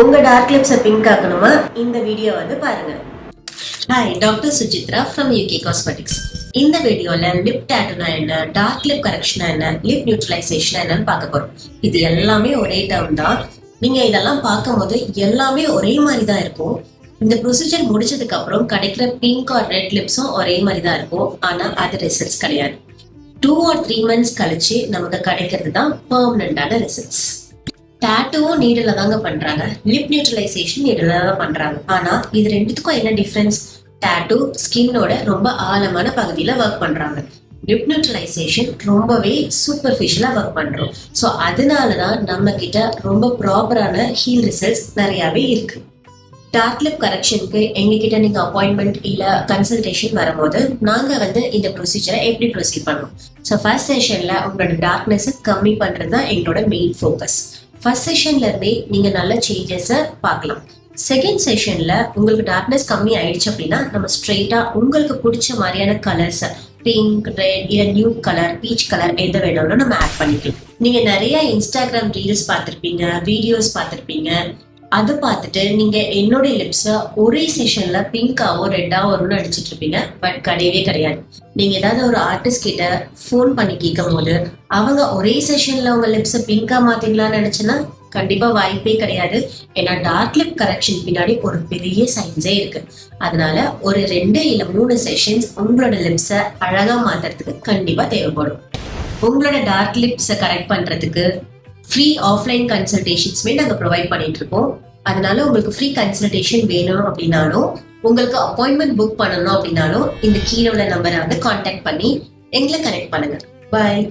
உங்க dark லிப்ஸை pink ஆக்கணுமா? இந்த video வந்து பாருங்க. Hi, doctor Suchitra from UK cosmetics. இந்த வீடியோல லிப் டாட்டூனா என்ன, டார்க் லிப் கரெக்ஷனா என்ன, லிப் நியூட்ரலைசேஷன் என்னன்னு பார்க்க போறோம். இது எல்லாமே ஒரே டேர்ம் தான். நீங்க இதெல்லாம் பார்க்கும்போது எல்லாமே ஒரே மாதிரி தான் இருக்கும். இந்த ப்ரொசீஜர் முடிச்சதுக்கு அப்புறம் கிடைக்கிற பிங்க் ஆர் ரெட் லிப்ஸும் ஒரே மாதிரி தான் இருக்கும். ஆனா அது ரிசல்ட்ஸ் கிடையாது. 2 or 3 months கழிச்சு நமக்கு கிடைக்கிறது தான் பெர்மனண்டான ரிசல்ட்ஸ். டாட்டூவும் நீடில் தாங்க பண்றாங்க, லிப் நியூட்ரலைசேஷன் நீடில் தான் பண்றாங்க. ஆனா இது ரெண்டுத்துக்கும் என்ன டிஃபரன்ஸ்? டாட்டூ ஸ்கின்னோட ரொம்ப ஆழமான பகுதியில ஒர்க் பண்றாங்க. லிப் நியூட்ரலைசேஷன் ரொம்பவே சூப்பர்ஃபிஷியலா ஒர்க் பண்றோம். ஸோ அதனாலதான் நம்ம கிட்ட ரொம்ப ப்ராப்பரான ஹீல் ரிசல்ட்ஸ் நிறையவே இருக்கு. டார்க் லிப் கரெக்ஷனுக்கு எங்ககிட்ட நீங்க அப்பாயின்மெண்ட் இல்ல கன்சல்டேஷன் வரும்போது நாங்க வந்து இந்த ப்ரொசீஜரை எப்படி ப்ரொசீட் பண்ணுவோம். ஸோ ஃபர்ஸ்ட் செஷன்ல உங்களோட டார்க்னஸ் கம்மி பண்றது தான் எங்களோட மெயின் ஃபோக்கஸ். ஃபர்ஸ்ட் செஷன்ல இருந்தே நீங்க நல்ல சேஞ்சஸை பார்க்கலாம். செகண்ட் செஷன்ல உங்களுக்கு டார்க்னஸ் கம்மி ஆயிடுச்சு அப்படின்னா நம்ம ஸ்ட்ரெயிட்டா உங்களுக்கு பிடிச்ச மாதிரியான கலர்ஸ், பிங்க், ரெட் இல்ல நியூ கலர், பீச் கலர் எது வேணாலும் நம்ம ஆட் பண்ணிக்கலாம். நீங்க நிறைய இன்ஸ்டாகிராம் ரீல்ஸ் பார்த்திருப்பீங்க, வீடியோஸ் பார்த்திருப்பீங்க. அதை பார்த்துட்டு நீங்க என்னோட லிப்ஸை ஒரே செஷன்ல பிங்காவோ ரெட்டாவோ வரும்னு அடிச்சிட்டு இருப்பீங்க. பட் கிடையவே கிடையாது. நீங்க ஏதாவது ஒரு ஆர்டிஸ்ட் கிட்ட ஃபோன் பண்ணி கேட்கும் போது அவங்க ஒரே செஷன்ல உங்க லிப்ஸை பிங்கா மாத்தீங்களான்னு நினைச்சுன்னா கண்டிப்பா வாய்ப்பே கிடையாது. ஏன்னா டார்க் லிப் கரெக்ஷன் பின்னாடி ஒரு பெரிய சயின்ஸே இருக்கு. அதனால ஒரு 2 இல்ல 3 செஷன்ஸ் உங்களோட லிப்ஸை அழகா மாத்துறதுக்கு கண்டிப்பா தேவைப்படும். உங்களோட டார்க் லிப்ஸை கரெக்ட் பண்றதுக்கு ஃப்ரீ ஆஃப்லைன் கன்சல்டேஷன்ஸ்மே நாங்கள் ப்ரொவைட் பண்ணிட்டு இருக்கோம். அதனால உங்களுக்கு ஃப்ரீ கன்சல்டேஷன் வேணும் அப்படின்னாலும், உங்களுக்கு அப்பாயின்மெண்ட் புக் பண்ணணும் அப்படின்னாலும் இந்த கீழே உள்ள நம்பரை வந்து கான்டாக்ட் பண்ணி எங்களை கனெக்ட் பண்ணுங்க. பாய்.